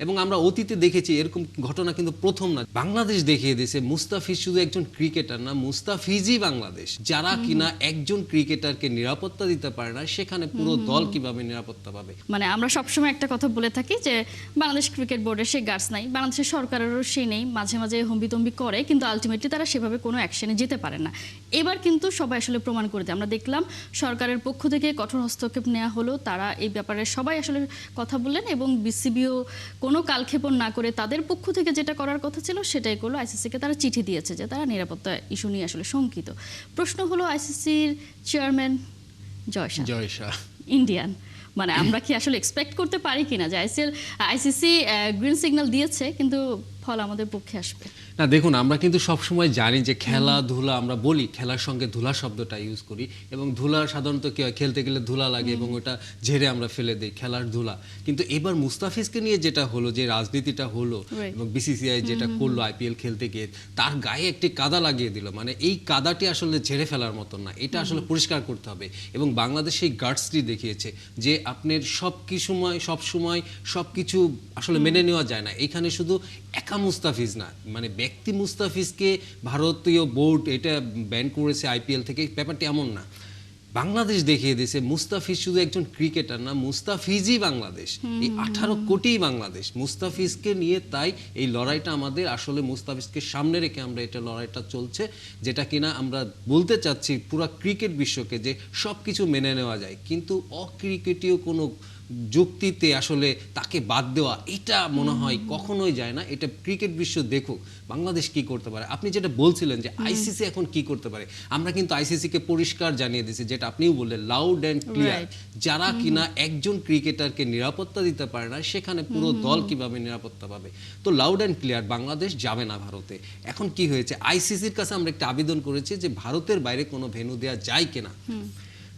এবং আমরা অতীতে দেখেছি এরকম ঘটনা কিন্তু প্রথম না। বাংলাদেশ দেখিয়ে দিয়েছে মুস্তাফিজ শুধু একজন ক্রিকেটার না, মুস্তাফিজই বাংলাদেশ। যারা কিনা একজন ক্রিকেটারকে নিরাপত্তা দিতে পারে না, সেখানে পুরো দল কিভাবে নিরাপত্তা পাবে? মানে আমরা সবসময় একটা কথা বলে থাকি যে বাংলাদেশ ক্রিকেট বোর্ডের সেই গার্ডস নাই, বাংলাদেশের সরকারেরও সেই নেই, মাঝে মাঝে হম্বিতম্বি করে কিন্তু আলটিমেটলি তারা সেভাবে কোনো অ্যাকশনে যেতে পারে না। এবার কিন্তু সবাই আসলে প্রমাণ করে দেয়। আমরা দেখলাম সরকারের পক্ষ থেকে কঠোর হস্তক্ষেপ নেওয়া হলো, তারা এই ব্যাপারে সবাই আসলে কথা বললেন এবং বিসিবিও কোনো কালক্ষেপণ না করে তাদের পক্ষ থেকে যেটা করার কথা ছিল সেটাই করলো। আইসিসিকে তারা চিঠি দিয়েছে যে তারা নিরাপত্তা ইস্যু নিয়ে আসলে শঙ্কিত। প্রশ্ন হলো আইসিসির চেয়ারম্যান জয় শাহ ইন্ডিয়ান, মানে আমরা কি আসলে এক্সপেক্ট করতে পারি কিনা যে আইসিসি গ্রিন সিগন্যাল দিয়েছে কিন্তু ফল আমাদের পক্ষে আসবে? না দেখুন, আমরা কিন্তু সবসময় জানি যে খেলাধুলা, আমরা বলি খেলার সঙ্গে ধুলা শব্দটা ইউজ করি, এবং ধুলা সাধারণত কি হয়, খেলতে গেলে ধুলা লাগে এবং ওটা ঝেড়ে আমরা ফেলে দিই, খেলার ধুলা। কিন্তু এবার মুস্তাফিজকে নিয়ে যেটা হলো, যে রাজনীতিটা হলো এবং বিসিসিআই যেটা করলো আইপিএল খেলতে গিয়ে তার গায়ে একটি কাদা লাগিয়ে দিল, মানে এই কাদাটি আসলে ঝেড়ে ফেলার মতন না, এটা আসলে পরিষ্কার করতে হবে। এবং বাংলাদেশ সেই গার্ডসটি দেখিয়েছে যে আপনার সব সময় সব কিছু আসলে মেনে নেওয়া যায় না। এখানে শুধু একা মুস্তাফিজ না, মানে ব্যক্তি মুস্তাফিজকে ভারতীয় বোর্ড এটা ব্যান করেছে আইপিএল থেকে, ব্যাপারটি এমন না। বাংলাদেশ দেখিয়ে দিয়েছে মুস্তাফিজ শুধু একজন ক্রিকেটার না, মুস্তাফিজই বাংলাদেশ। এই 18 কোটি বাংলাদেশ মুস্তাফিজকে নিয়ে, তাই এই লড়াইটা আমাদের আসলে মুস্তাফিজকে সামনে রেখে আমরা এটা লড়াইটা চলছে, যেটা কিনা আমরা বলতে চাচ্ছি পুরো ক্রিকেট বিশ্বকে যে সব কিছু মেনে নেওয়া যায়, কিন্তু অক্রিকেটীয় কোনো যুক্তিতে আসলে তাকে বাদ দেওয়া, এটা মনে হয় কখনোই যায় না। এটা ক্রিকেট বিশ্ব দেখুক বাংলাদেশ কি করতে পারে। আপনি যেটা বলছিলেন যে আইসিসি এখন কি করতে পারে, আমরা কিন্তু আইসিসিকে পরিষ্কার জানিয়ে দিয়েছি, যেটা আপনিও বললেন লাউড অ্যান্ড ক্লিয়ার, যারা কিনা একজন ক্রিকেটারকে নিরাপত্তা দিতে পারে না, সেখানে পুরো দল কিভাবে নিরাপত্তা পাবে। তো লাউড অ্যান্ড ক্লিয়ার বাংলাদেশ যাবে না ভারতে। এখন কি হয়েছে, আইসিসির কাছে আমরা একটা আবেদন করেছি যে ভারতের বাইরে কোনো ভেন্যু দেওয়া যায় কিনা।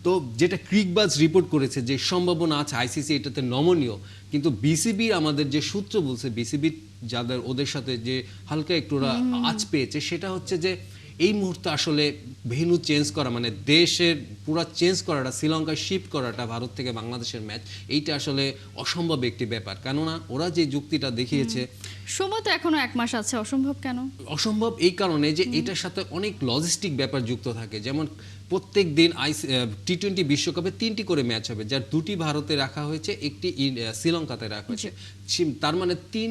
তো যেটা ক্রিকবাজ রিপোর্ট করেছে যে সম্ভাবনা আছে আইসিসি এটাতে নমনীয়, কিন্তু বিসিবির আমাদের যে সূত্র বলছে, বিসিবির যাদের ওদের সাথে যে হালকা একটু আঁচ পেয়েছে, সেটা হচ্ছে যে এই মুহূর্তে আসলে ভেন্যু চেঞ্জ করা, মানে দেশের পুরো চেঞ্জ করাটা, শ্রীলঙ্কায় শিফট করাটা ভারত থেকে বাংলাদেশের ম্যাচ, এইটা আসলে অসম্ভব একটি ব্যাপার। কেননা ওরা যে যুক্তিটা দেখিয়েছে, সময় তো এখনো 1 মাস আছে, অসম্ভব কেন? অসম্ভব এই কারণে যে এটার সাথে অনেক লজিস্টিক ব্যাপার যুক্ত থাকে। যেমন প্রত্যেক দিন টি-20 বিশ্বকাপে 3টি করে ম্যাচ হবে, যার 2টি ভারতে রাখা হয়েছে, একটি শ্রীলঙ্কাতে রাখা হয়েছে। তার মানে 3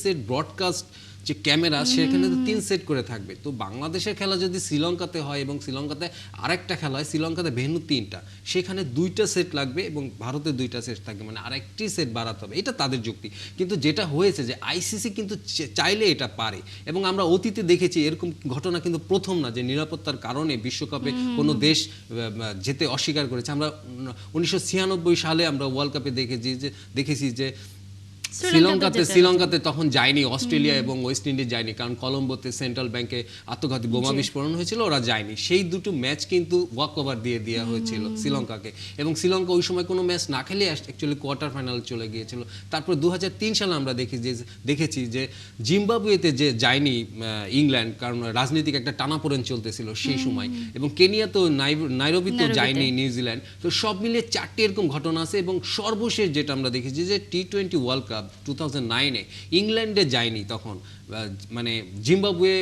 সেট ব্রডকাস্ট যে ক্যামেরা, সেখানে তো 3 সেট করে থাকবে। তো বাংলাদেশের খেলা যদি শ্রীলঙ্কাতে হয় এবং শ্রীলঙ্কাতে আরেকটা খেলা হয়, শ্রীলঙ্কাতে ভেন্যু 3টা, সেখানে 2টা সেট লাগবে এবং ভারতে 2টা সেট থাকবে, মানে আরেকটি সেট বাড়াতে হবে। এটা তাদের যুক্তি। কিন্তু যেটা হয়েছে যে আইসিসি কিন্তু চাইলে এটা পারে, এবং আমরা অতীতে দেখেছি এরকম ঘটনা কিন্তু প্রথম না যে নিরাপত্তার কারণে বিশ্বকাপে কোনো দেশ যেতে অস্বীকার করেছে। আমরা 1996 সালে আমরা ওয়ার্ল্ড কাপে দেখেছি যে শ্রীলঙ্কাতে তখন যায়নি, অস্ট্রেলিয়া এবং ওয়েস্ট ইন্ডিজ যায়নি, কারণ কলম্বোতে সেন্ট্রাল ব্যাংকে আত্মঘাতী বোমা বিস্ফোরণ হয়েছিল, ওরা যায়নি। সেই দুটো ম্যাচ কিন্তু ওয়াক ওভার দিয়ে দেওয়া হয়েছিল শ্রীলঙ্কাকে, এবং শ্রীলঙ্কা ওই সময় কোনো ম্যাচ না খেলে অ্যাকচুয়ালি কোয়ার্টার ফাইনাল চলে গিয়েছিল। তারপর 2003 সালে আমরা দেখেছি যে জিম্বাবুয়েতে যে যায়নি ইংল্যান্ড, কারণ রাজনৈতিক একটা টানাপোড়েন চলতেছিল সেই সময়, এবং কেনিয়া তো নাইরোবিতে যায়নি নিউজিল্যান্ড। তো সব মিলিয়ে 4টি এরকম ঘটনা আছে। এবং সর্বশেষ যেটা আমরা দেখেছি যে টি-20 ওয়ার্ল্ড কাপ 2009-এ ইংল্যান্ডে যায়নি, তখন মানে জিম্বাবুয়ে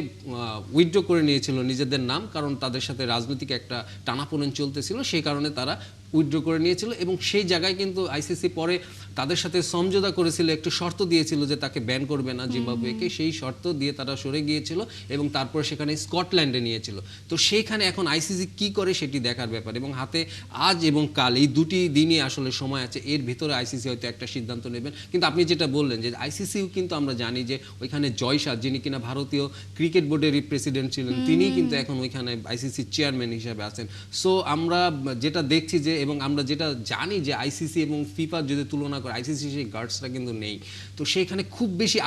উইথড্র করে নিয়েছিল নিজেদের নাম, কারণ তাদের সাথে রাজনৈতিক একটা টানাপোড়েন চলতেছিল, সেই কারণে তারা উইথড্র করে নিয়েছিল। এবং সেই জায়গায় কিন্তু আইসিসি পরে তাদের সাথে সমঝোতা করেছিল, একটু শর্ত দিয়েছিল যে তাকে ব্যান করবে না জিম্বাবুয়েকে, সেই শর্ত দিয়ে তারা সরে গিয়েছিল এবং তারপরে সেখানে স্কটল্যান্ডে নিয়েছিল। তো সেইখানে এখন আইসিসি কি করে সেটি দেখার ব্যাপার, এবং হাতে আজ এবং কাল এই 2টি দিনই আসলে সময় আছে, এর ভিতরে আইসিসি হয়তো একটা সিদ্ধান্ত নেবেন। কিন্তু আপনি যেটা বললেন যে আইসিসিও কিন্তু আমরা জানি যে ওইখানে জয় শাহ, যিনি কিনা ভারতীয় ক্রিকেট বোর্ডের রিপ্রেসিডেন্ট ছিলেন, তিনিই কিন্তু এখন ওইখানে আইসিসি চেয়ারম্যান হিসেবে আছেন। সো আমরা যেটা দেখছি যে, এবং আমরা যেটা জানি যে আইসিসি এবং ফিফা যদি তুলনা করে, আইসিসি সেই গার্ডসটা কিন্তু নেই। তো সেইখানে খুব বেশি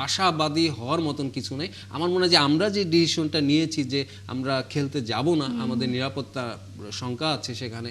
আশাবাদী হওয়ার মতন কিছু নেই। আমার মনে হয় যে আমরা যে ডিসিশনটা নিয়েছি যে আমরা খেলতে যাব না, আমাদের নিরাপত্তা শঙ্কা আছে সেখানে,